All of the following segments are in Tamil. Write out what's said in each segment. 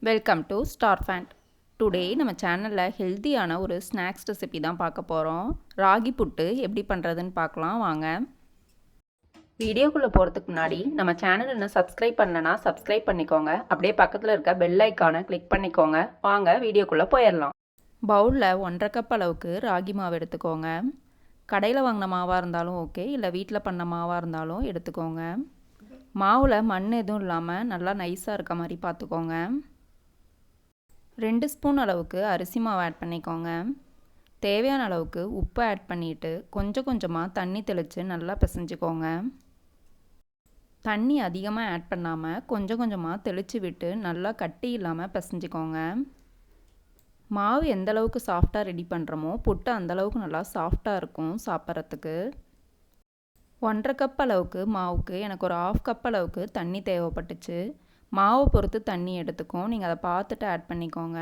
Welcome to star pant. Today நம்ம சேனலில் ஹெல்த்தியான ஒரு ஸ்நாக்ஸ் ரெசிபி தான் பார்க்க போகிறோம். ராகி புட்டு எப்படி பண்ணுறதுன்னு பார்க்கலாம் வாங்க. வீடியோக்குள்ளே போகிறதுக்கு முன்னாடி நம்ம சேனல் இன்னும் சப்ஸ்கிரைப் பண்ணலன்னா சப்ஸ்கிரைப் பண்ணிக்கோங்க. அப்படியே பக்கத்தில் இருக்க பெல் ஐக்கானை கிளிக் பண்ணிக்கோங்க. வாங்க வீடியோக்குள்ளே போயிடலாம். பவுலில் 1.5 கப் அளவுக்கு ராகி மாவு எடுத்துக்கோங்க. கடையில் வாங்கின மாவாக இருந்தாலும் ஓகே, இல்லை வீட்டில் பண்ண மாவாக இருந்தாலும் எடுத்துக்கோங்க. மாவில் மண் எதுவும் இல்லாமல் நல்லா நைஸாக இருக்க மாதிரி பார்த்துக்கோங்க. 2 ஸ்பூன் அளவுக்கு அரிசி மாவு ஆட் பண்ணிக்கோங்க. தேவையான அளவுக்கு உப்பு ஆட் பண்ணிவிட்டு கொஞ்சம் கொஞ்சமாக தண்ணி தெளித்து நல்லா பிசைஞ்சிக்கோங்க. தண்ணி அதிகமாக ஆட் பண்ணாமல் கொஞ்சம் கொஞ்சமாக தெளித்து விட்டு நல்லா கட்டி இல்லாமல் பிசைஞ்சிக்கோங்க. மாவு எந்த அளவுக்கு சாஃப்டாக ரெடி பண்ணுறோமோ புட்டு அந்தளவுக்கு நல்லா சாஃப்டாக இருக்கும் சாப்பிட்றதுக்கு. 1.5 கப் அளவுக்கு மாவுக்கு எனக்கு ஒரு 1/2 கப் அளவுக்கு தண்ணி தேவைப்பட்டுச்சு. மாவை பொறுத்து தண்ணி எடுத்துக்கும், நீங்கள் அதை பார்த்துட்டு ஆட் பண்ணிக்கோங்க.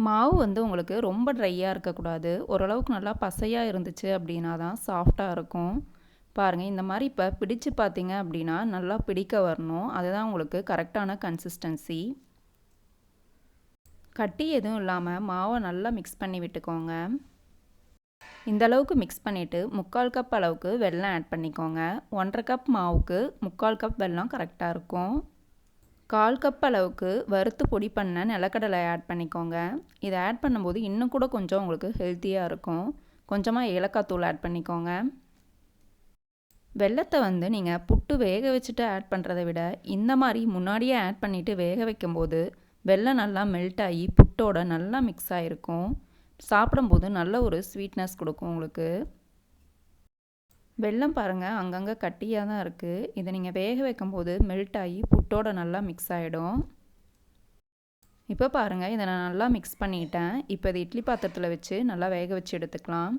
மாவு உங்களுக்கு ரொம்ப ட்ரையாக இருக்கக்கூடாது, ஓரளவுக்கு நல்லா பசையாக இருந்துச்சு அப்படின்னா தான் சாஃப்டாக இருக்கும். பாருங்கள், இந்த மாதிரி இப்போ பிடிச்சு பார்த்தீங்க அப்படின்னா நல்லா பிடிக்க வரணும், அதுதான் உங்களுக்கு கரெக்டான கன்சிஸ்டன்சி. கட்டி எதுவும் இல்லாமல் மாவை நல்லா மிக்ஸ் பண்ணி விட்டுக்கோங்க. இந்த அளவுக்கு மிக்ஸ் பண்ணிவிட்டு 3/4 கப் அளவுக்கு வெல்லம் ஆட் பண்ணிக்கோங்க. 1.5 கப் மாவுக்கு 3/4 கப் வெல்லம் கரெக்டாக இருக்கும். 1/4 கப் அளவுக்கு வறுத்து பொடி பண்ண நிலக்கடலை ஆட் பண்ணிக்கோங்க. இதை ஆட் பண்ணும்போது இன்னும் கூட கொஞ்சம் உங்களுக்கு ஹெல்த்தியாக இருக்கும். கொஞ்சமாக ஏலக்காய் தூள் ஆட் பண்ணிக்கோங்க. வெல்லத்தை நீங்கள் புட்டு வேக வச்சுட்டு ஆட் பண்ணுறதை விட இந்த மாதிரி முன்னாடியே ஆட் பண்ணிவிட்டு வேக வைக்கும்போது வெல்லம் நல்லா மெல்ட் ஆகி புட்டோட நல்லா மிக்ஸ் ஆகிருக்கும். சாப்பிடும்போது நல்ல ஒரு ஸ்வீட்னஸ் கொடுக்கும் உங்களுக்கு. வெல்லம் பாருங்கள் அங்கங்கே கட்டியாக தான் இருக்குது. இதை நீங்கள் வேக வைக்கும்போது மெல்ட் ஆகி புட்டோட நல்லா மிக்ஸ் ஆகிடும். இப்போ பாருங்கள், இதை நான் நல்லா மிக்ஸ் பண்ணிட்டேன். இப்போ இது இட்லி பாத்திரத்தில் வச்சு நல்லா வேக வச்சு எடுத்துக்கலாம்.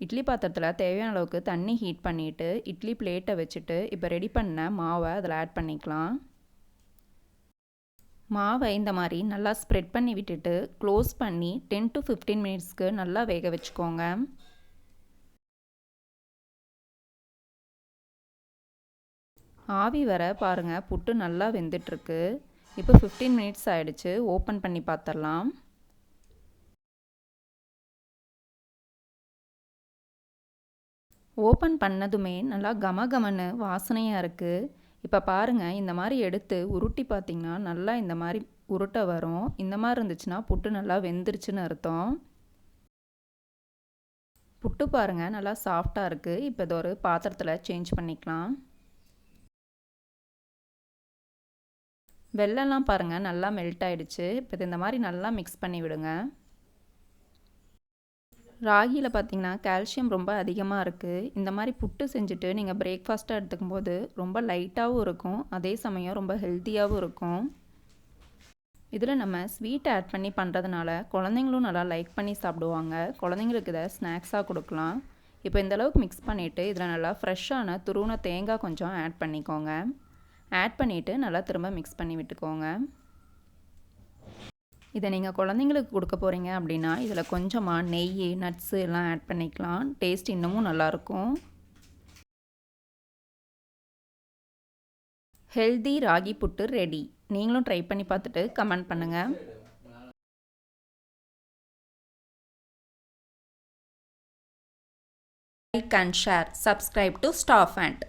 இட்லி பாத்திரத்தில் தேவையான அளவுக்கு தண்ணி ஹீட் பண்ணிவிட்டு இட்லி பிளேட்டை வச்சுட்டு இப்போ ரெடி பண்ண மாவை அதில் ஆட் பண்ணிக்கலாம். மாவை இந்த மாதிரி நல்லா ஸ்ப்ரெட் பண்ணி விட்டுட்டு க்ளோஸ் பண்ணி 10 to 15 மினிட்ஸ்க்கு நல்லா வேக வச்சுக்கோங்க. ஆவி வர பாருங்கள், புட்டு நல்லா வெந்துட்டுருக்கு. இப்போ 15 மினிட்ஸ் ஆகிடுச்சு. ஓப்பன் பண்ணி பார்த்துடலாம். ஓப்பன் பண்ணதுமே நல்லா கமகமன்னு வாசனையாக இருக்குது. இப்போ பாருங்கள், இந்த மாதிரி எடுத்து உருட்டி பார்த்திங்கன்னா நல்லா இந்த மாதிரி உருட்டை வரும். இந்த மாதிரி இருந்துச்சுன்னா புட்டு நல்லா வெந்துருச்சுன்னு அர்த்தம். புட்டு பாருங்கள் நல்லா சாஃப்டாக இருக்குது. இப்போ இது ஒரு பாத்திரத்தில் சேஞ்ச் பண்ணிக்கலாம். வெல்லம்லாம் பாருங்கள் நல்லா மெல்ட் ஆகிடுச்சு. இப்போ இது இந்த மாதிரி நல்லா மிக்ஸ் பண்ணி விடுங்க. ராகியில் பார்த்திங்கன்னா கால்சியம் ரொம்ப அதிகமாக இருக்குது. இந்த மாதிரி புட்டு செஞ்சுட்டு நீங்கள் பிரேக்ஃபாஸ்ட்டாக எடுத்துக்கும் போது ரொம்ப லைட்டாகவும் இருக்கும், அதே சமயம் ரொம்ப ஹெல்த்தியாகவும் இருக்கும். இதில் நம்ம ஸ்வீட் ஆட் பண்ணி பண்ணுறதுனால குழந்தைங்களும் நல்லா லைக் பண்ணி சாப்பிடுவாங்க. குழந்தைங்களுக்கு இதை ஸ்நாக்ஸாக கொடுக்கலாம். இப்போ இந்தளவுக்கு மிக்ஸ் பண்ணிவிட்டு இதில் நல்லா ஃப்ரெஷ்ஷான துருவின தேங்காய் கொஞ்சம் ஆட் பண்ணிக்கோங்க. ஆட் பண்ணிவிட்டு நல்லா திரும்ப மிக்ஸ் பண்ணி விட்டுக்கோங்க. இதை நீங்கள் குழந்தைங்களுக்கு கொடுக்க போகிறீங்க அப்படின்னா இதில் கொஞ்சமாக நெய், நட்ஸு எல்லாம் ஆட் பண்ணிக்கலாம். டேஸ்ட் இன்னமும் நல்லாயிருக்கும். ஹெல்தி ராகி புட்டு ரெடி. நீங்களும் ட்ரை பண்ணி பார்த்துட்டு கமெண்ட் பண்ணுங்கள். Like and share. Subscribe to star pant.